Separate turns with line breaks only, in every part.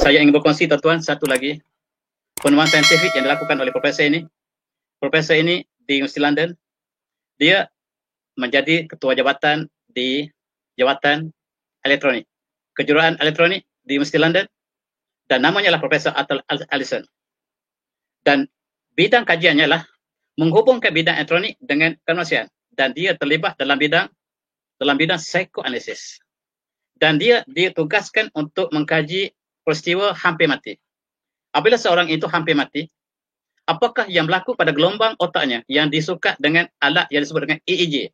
Saya ingin berkongsi tuan-tuan satu lagi penemuan saintifik yang dilakukan oleh profesor ini. Profesor ini di Universiti London, dia menjadi ketua jabatan di jabatan elektronik, kejuruan elektronik di Universiti London, dan namanya adalah Profesor Atul Allison. Dan bidang kajiannya adalah menghubungkan bidang elektronik dengan kemanusiaan, dan dia terlibat dalam bidang psikoanalisis. Dan dia ditugaskan untuk mengkaji peristiwa hampir mati. Apabila seorang itu hampir mati, apakah yang berlaku pada gelombang otaknya yang disukat dengan alat yang disebut dengan EEG.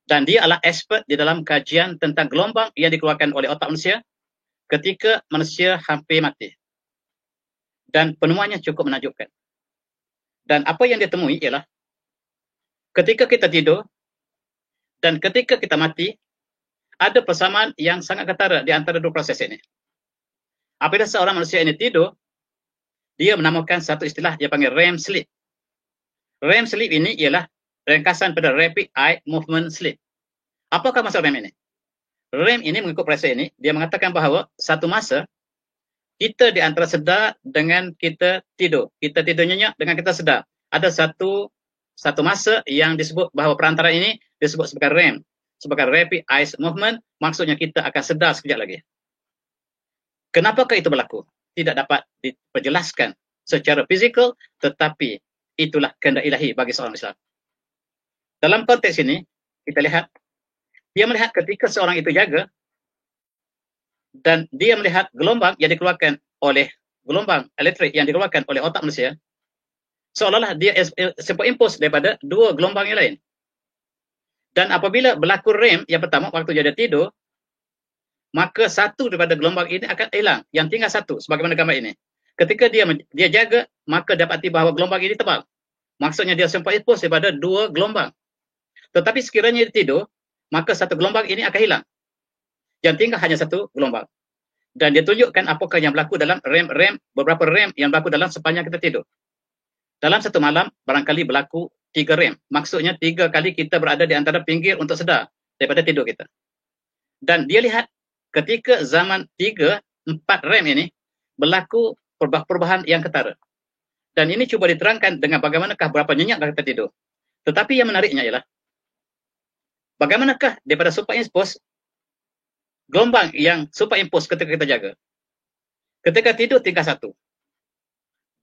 Dan dia adalah expert di dalam kajian tentang gelombang yang dikeluarkan oleh otak manusia ketika manusia hampir mati. Dan penemuannya cukup menakjubkan. Dan apa yang dia temui ialah ketika kita tidur dan ketika kita mati, ada persamaan yang sangat ketara di antara dua proses ini. Apabila seorang manusia ini tidur, dia menamakan satu istilah dia panggil REM sleep. REM sleep ini ialah ringkasan pada Rapid Eye Movement Sleep. Apakah maksud REM ini? REM ini mengikut profesor ini, dia mengatakan bahawa satu masa kita di antara sedar dengan kita tidur. Kita tidur nyenyak dengan kita sedar. Ada satu masa yang disebut bahawa perantara ini disebut sebagai REM, sebagai Rapid Eye Movement, maksudnya kita akan sedar sekejap lagi. Kenapakah itu berlaku? Tidak dapat diperjelaskan secara fizikal, tetapi itulah kehendak ilahi bagi seorang Islam. Dalam konteks ini, kita lihat, dia melihat ketika seorang itu jaga, dan dia melihat gelombang yang dikeluarkan oleh gelombang elektrik yang dikeluarkan oleh otak manusia, seolah-olah dia superimpose daripada dua gelombang yang lain. Dan apabila berlaku REM yang pertama, waktu dia tidur, maka satu daripada gelombang ini akan hilang. Yang tinggal satu, sebagaimana gambar ini. Ketika dia jaga, maka dapati bahawa gelombang ini tebal. Maksudnya dia superimpose daripada dua gelombang. Tetapi sekiranya dia tidur, maka satu gelombang ini akan hilang. Yang tinggal hanya satu gelombang. Dan dia tunjukkan apakah yang berlaku dalam beberapa REM yang berlaku dalam sepanjang kita tidur. Dalam satu malam, barangkali berlaku 3 REM. Maksudnya 3 kali kita berada di antara pinggir untuk sedar daripada tidur kita. Dan dia lihat ketika zaman 3, 4 REM ini berlaku perubahan yang ketara. Dan ini cuba diterangkan dengan bagaimanakah berapa nyenyak kita tidur. Tetapi yang menariknya ialah bagaimanakah daripada superimpose gelombang yang superimpose ketika kita jaga. Ketika tidur tinggal satu.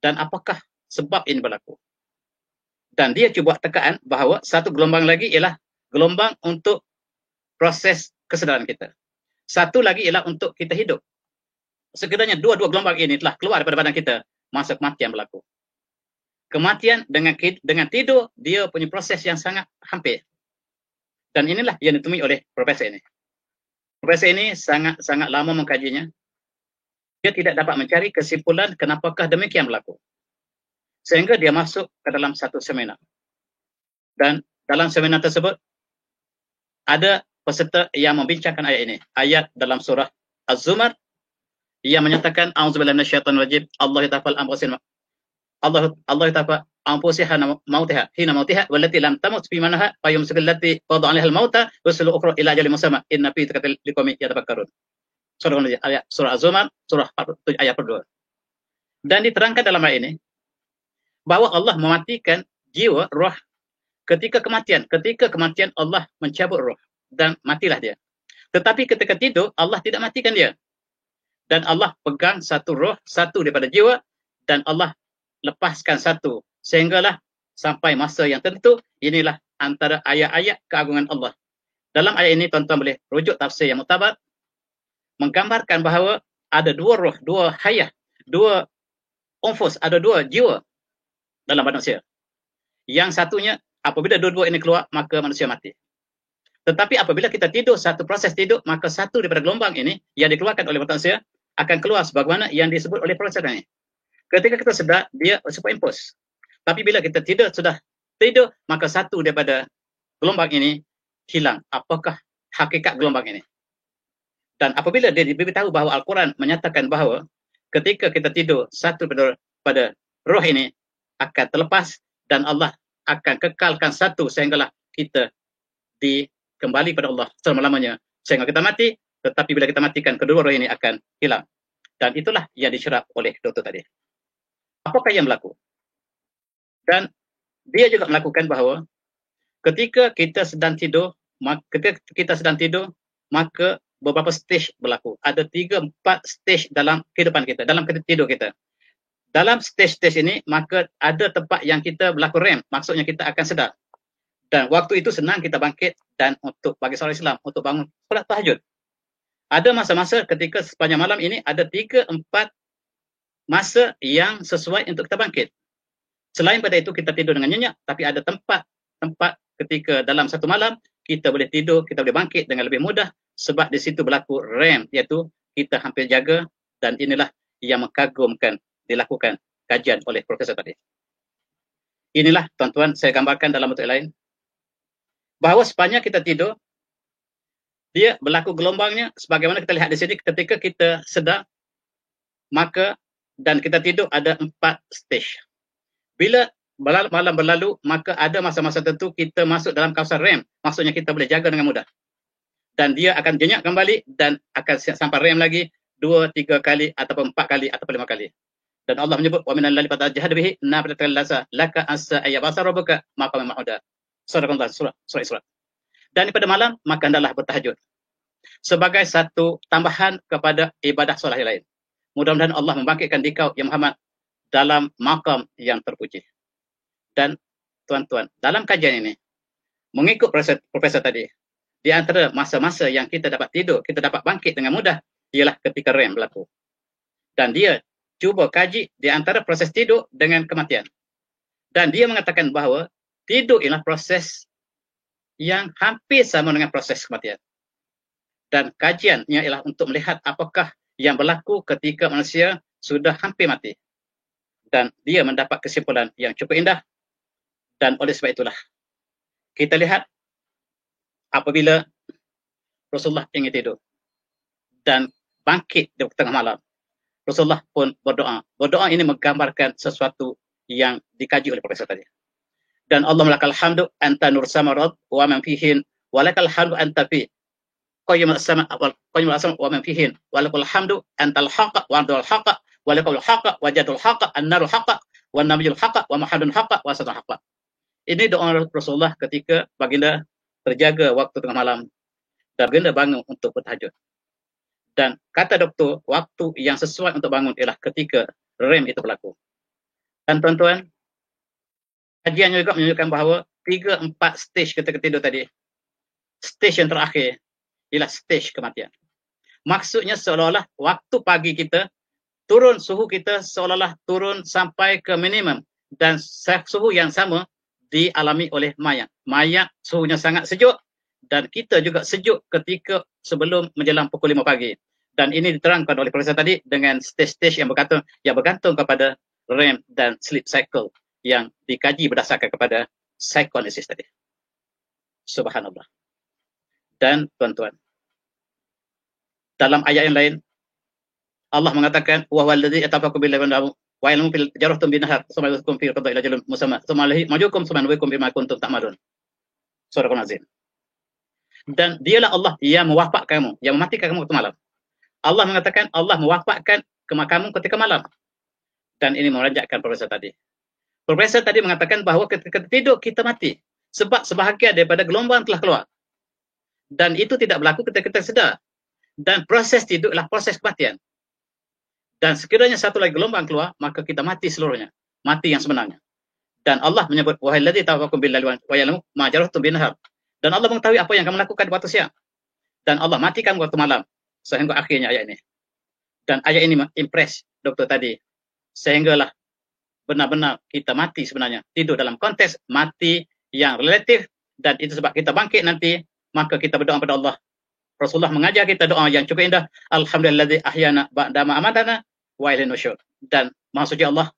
Dan apakah sebab ini berlaku? Dan dia cuba tekan bahawa satu gelombang lagi ialah gelombang untuk proses kesedaran kita. Satu lagi ialah untuk kita hidup. Sekiranya dua-dua gelombang ini telah keluar daripada badan kita, masa kematian berlaku. Kematian dengan tidur, dia punya proses yang sangat hampir. Dan inilah yang ditemui oleh profesor ini. Profesor ini sangat lama mengkajinya. Dia tidak dapat mencari kesimpulan kenapakah demikian berlaku. Sehingga dia masuk ke dalam satu seminar. Dan dalam seminar tersebut, ada peserta yang membincangkan ayat ini. Ayat dalam surah Az-Zumar yang menyatakan a'udzubillahi minasyaitonir rajim. Allah ta'ala anfusiha mautiha hina mautiha wallati lam tamut fi manha fayumsiku allati qada 'alaiha al-mauta wasul ukhra ila ajalin musamma inna fi dzikri liqaumin yatafakkarun. Surah Az-Zumar surah 47 ayat 2. Dan diterangkan dalam ayat ini bahwa Allah mematikan jiwa, roh ketika kematian. Ketika kematian Allah mencabut roh dan matilah dia. Tetapi ketika tidur Allah tidak matikan dia. Dan Allah pegang satu roh, satu daripada jiwa, dan Allah lepaskan satu. Sehinggalah sampai masa yang tentu, inilah antara ayat-ayat keagungan Allah. Dalam ayat ini tuan-tuan boleh rujuk tafsir yang muktabar, menggambarkan bahawa ada dua roh, dua hayah, dua unfus, ada dua jiwa dalam manusia. Yang satunya, apabila dua-dua ini keluar, maka manusia mati. Tetapi apabila kita tidur, satu proses tidur, maka satu daripada gelombang ini yang dikeluarkan oleh manusia akan keluar sebagaimana yang disebut oleh proses ini. Ketika kita sedar, dia superimpose. Tapi bila kita sudah tidur, maka satu daripada gelombang ini hilang. Apakah hakikat gelombang ini? Dan apabila dia diberitahu bahawa Al-Quran menyatakan bahawa ketika kita tidur, satu pada roh ini akan terlepas dan Allah akan kekalkan satu sehinggalah kita kembali pada Allah selama-lamanya sehingga kita mati. Tetapi bila kita matikan, kedua roh ini akan hilang. Dan itulah yang dicerap oleh doktor tadi. Apakah yang berlaku? Dan dia juga melakukan bahawa ketika kita sedang tidur, maka beberapa stage berlaku. Ada 3-4 stage dalam kehidupan kita, dalam tidur kita. Dalam stage-stage ini, maka ada tempat yang kita berlaku REM, maksudnya kita akan sedar. Dan waktu itu senang kita bangkit dan untuk bagi seorang Islam, untuk bangun solat tahajud. Ada masa-masa ketika sepanjang malam ini, ada 3-4 masa yang sesuai untuk kita bangkit. Selain pada itu, kita tidur dengan nyenyak, tapi ada tempat ketika dalam satu malam, kita boleh tidur, kita boleh bangkit dengan lebih mudah, sebab di situ berlaku REM, iaitu kita hampir jaga, dan inilah yang mengagumkan, dilakukan kajian oleh Profesor tadi. Inilah tuan-tuan, saya gambarkan dalam bentuk lain, bahawa sepanjang kita tidur, dia berlaku gelombangnya, sebagaimana kita lihat di sini, ketika kita sedar, maka, dan kita tidur ada 4 stage. Bila malam berlalu, maka ada masa-masa tertentu kita masuk dalam kawasan REM, maksudnya kita boleh jaga dengan mudah. Dan dia akan jenyak kembali, dan akan sampai REM lagi, 2-3 kali, ataupun 4 kali, ataupun 5 kali. Dan Allah menyebut, وَمِنَ اللَّيْلِ فَتَهَجَّدْ بِهِ نَافِلَةً لَكَ عَسَىٰ أَن يَبْعَثَكَ رَبُّكَ مَقَامًا مَحْمُودًا. Surah. Dan pada malam, maka hendaklah bertahajud. Sebagai satu tambahan kepada ibadah solat yang lain. Mudah-mudahan Allah membangkitkan dikau, ya Muhammad, dalam makam yang terpuji. Dan tuan-tuan, dalam kajian ini, mengikut Profesor tadi, di antara masa-masa yang kita dapat tidur, kita dapat bangkit dengan mudah, ialah ketika REM berlaku. Dan dia cuba kaji di antara proses tidur dengan kematian. Dan dia mengatakan bahawa tidur ialah proses yang hampir sama dengan proses kematian. Dan kajiannya ialah untuk melihat apakah yang berlaku ketika manusia sudah hampir mati. Dan dia mendapat kesimpulan yang cukup indah. Dan oleh sebab itulah, kita lihat apabila Rasulullah ingin tidur dan bangkit di tengah malam, Rasulullah pun berdoa. Berdoa ini menggambarkan sesuatu yang dikaji oleh Profesor tadi. Dan Allah melakal hamdu anta nur samarad wa man fihin walakal hamdu anta fi qayyimul sama wa man fihin walakal hamdu antal haqa wa antal haqa walakal haqa wajadul haqa an-narul haqa wan nabiyul haqa wa muhammadun haqa wa satul haqa. Ini doa Rasulullah ketika baginda terjaga waktu tengah malam dan baginda bangun untuk bertahajud. Dan kata doktor, waktu yang sesuai untuk bangun ialah ketika REM itu berlaku. Dan tuan-tuan, kajian juga menunjukkan bahawa 3-4 stage ketika tidur tadi, stage yang terakhir ialah stage kematian. Maksudnya seolah-olah waktu pagi kita turun, suhu kita seolah-olah turun sampai ke minimum, dan suhu yang sama dialami oleh mayat. Mayat suhunya sangat sejuk, dan kita juga sejuk ketika sebelum menjelang pukul 5 pagi. Dan ini diterangkan oleh Profesor tadi dengan stage-stage yang bergantung kepada REM dan sleep cycle yang dikaji berdasarkan kepada psychoanalysis tadi. Subhanallah. Dan tuan-tuan, dalam ayat yang lain, Allah mengatakan, wa huwa alladzi yatafakkaru bil laili wa ya'lamu fil jarahtum bin nahar tsumma yuzkum fi qada'i ajalin musamma tsumma alayhi majukum tsumma nuwikum bima kuntum ta'malun. Surah Al-Azim. Dan dialah Allah yang mewafak kamu, yang mematikan kamu waktu malam. Allah mengatakan Allah mewafatkan kamu ketika malam. Dan ini meranjakkan Profesor tadi. Profesor tadi mengatakan bahawa ketika tidur kita mati. Sebab sebahagian daripada gelombang telah keluar. Dan itu tidak berlaku ketika kita sedar. Dan proses tidur adalah proses kematian. Dan sekiranya satu lagi gelombang keluar, maka kita mati seluruhnya. Mati yang sebenarnya. Dan Allah menyebut, wahai ladzi tawaffakum bil laili wa ya'lamu ma jarahtum bin nahar. Dan Allah mengetahui apa yang kamu lakukan waktu siang. Dan Allah matikan waktu malam. Sehingga akhirnya ayat ini. Dan ayat ini impress doktor tadi. Sehinggalah benar-benar kita mati sebenarnya. Tidur dalam konteks mati yang relatif. Dan itu sebab kita bangkit nanti, maka kita berdoa kepada Allah. Rasulullah mengajar kita doa yang cukup indah. Alhamdulilladzi ahyana ba'dama amatana wa ilaihi nusyur. Dan Maha Suci Allah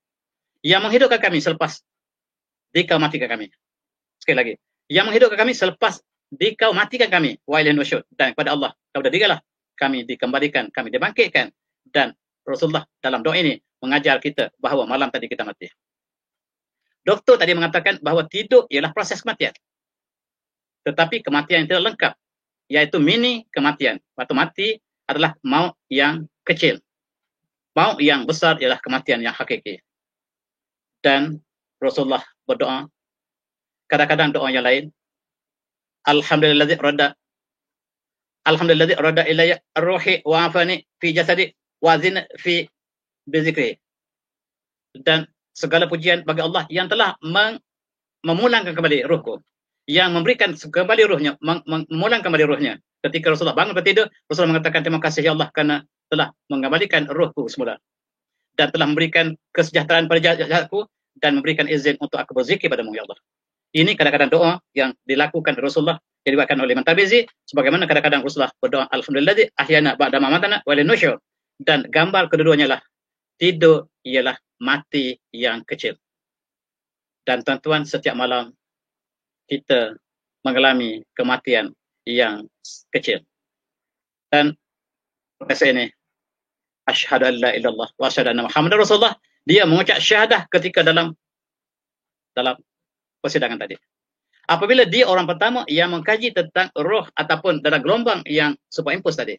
yang menghidupkan kami selepas dikau matikan kami. Sekali lagi. Yang menghidupkan kami selepas dikau matikan kami. Wa ilaihi nusyur. Dan kepada Allah, kepada Dialah kami dikembalikan, kami dibangkitkan. Dan Rasulullah dalam doa ini mengajar kita bahawa malam tadi kita mati. Doktor tadi mengatakan bahawa tidur ialah proses kematian. Tetapi kematian yang tidak lengkap, yaitu mini kematian. Waktu mati adalah maut yang kecil. Maut yang besar ialah kematian yang hakiki. Dan Rasulullah berdoa, kadang-kadang doa yang lain, Alhamdulilladzi rada ilayya ruhi wa afani fi jasadi wa zina fi bizikri. Dan segala pujian bagi Allah yang telah memulangkan kembali ruhku, yang memberikan kembali ruhnya, memulangkan kembali ruhnya. Ketika Rasulullah bangun bertidur, Rasulullah mengatakan terima kasih ya Allah karena telah mengembalikan ruhku semula dan telah memberikan kesejahteraan pada jasadku dan memberikan izin untuk aku berzikir padamu ya Allah. Ini kadang-kadang doa yang dilakukan Rasulullah, yang diriwayatkan oleh Imam Tirmizi, sebagaimana kadang-kadang Rasulullah berdoa Alhamdulillah ahyana ba'da mamatana wa linusyur, dan gambar kedua-duanya lah tidur ialah mati yang kecil. Dan tuan-tuan, setiap malam kita mengalami kematian yang kecil. Dan profesor ini, asyhadu an la ilaha illallah wa asyhadu anna Muhammadar Rasulullah, dia mengucap syahadah ketika dalam persidangan tadi. Apabila dia orang pertama yang mengkaji tentang roh ataupun dalam gelombang yang superimpos tadi.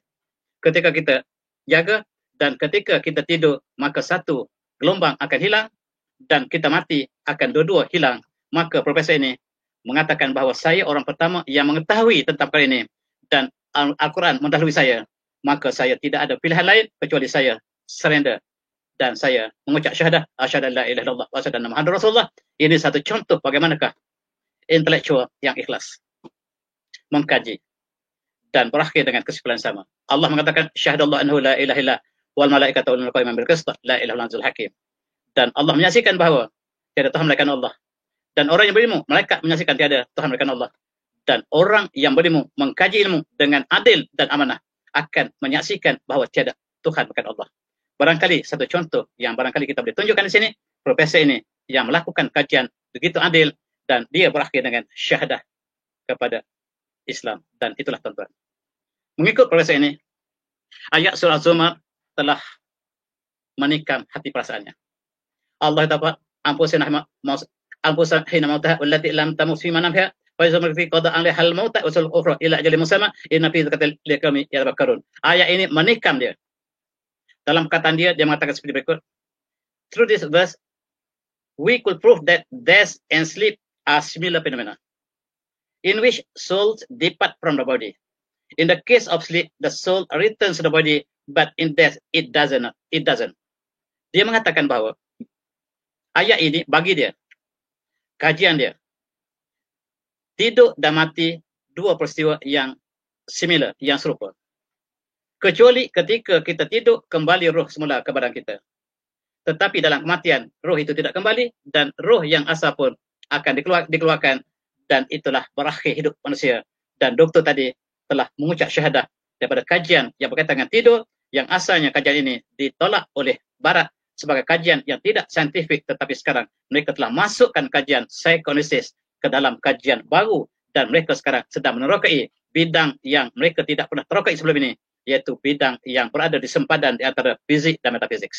Ketika kita jaga dan ketika kita tidur, maka satu gelombang akan hilang dan kita mati akan dua-dua hilang. Maka profesor ini mengatakan bahawa saya orang pertama yang mengetahui tentang perkara ini dan Al-Quran mendahului saya. Maka saya tidak ada pilihan lain kecuali saya surrender dan saya mengucap syahadah asyhadu an la ilaha illallah wa asyhadu anna Muhammadar Rasulullah. Ini satu contoh bagaimanakah intelektual yang ikhlas mengkaji dan berakhir dengan kesimpulan sama. Allah mengatakan syahadallahu annahu la ilaha illa wal malaikatu wal mulku bil qist la ilaha illallah hakim. Dan Allah menyaksikan bahawa tiada Tuhan melainkan Allah. Dan orang yang berilmu, malaikat menyaksikan tiada Tuhan melainkan Allah. Dan orang yang berilmu mengkaji ilmu dengan adil dan amanah akan menyaksikan bahawa tiada Tuhan melainkan Allah. Barangkali satu contoh yang barangkali kita boleh tunjukkan di sini, profesor ini yang melakukan kajian begitu adil dan dia berakhir dengan syahadah kepada Islam. Dan itulah tuan-tuan. Mengikut profesor ini, ayat surah Zumar telah menikam hati perasaannya. Allah dapat ampusan hina mautah wallati lam tamut fi manamha wa yuzamir fi qada'an lihal mautah wa sul ukhra ila ajalin musamma inna fi dzakatil liqami yatafakkarun. Ayat ini menikam dia. Dalam perkataan dia mengatakan seperti berikut. Through this verse, we could prove that death and sleep are similar phenomena, in which souls depart from the body. In the case of sleep, the soul returns to the body, but in death, it doesn't. Dia mengatakan bahawa ayat ini bagi dia, kajian dia, tidur dan mati dua peristiwa yang similar, yang serupa. Kecuali ketika kita tidur, kembali roh semula ke badan kita. Tetapi dalam kematian, roh itu tidak kembali dan roh yang asal pun akan dikeluarkan dan itulah berakhir hidup manusia. Dan doktor tadi telah mengucap syahadah daripada kajian yang berkaitan dengan tidur yang asalnya kajian ini ditolak oleh Barat sebagai kajian yang tidak saintifik, tetapi sekarang mereka telah masukkan kajian psikoanalisis ke dalam kajian baru dan mereka sekarang sedang menerokai bidang yang mereka tidak pernah terokai sebelum ini, yaitu bidang yang berada di sempadan di antara fizik dan metafisik.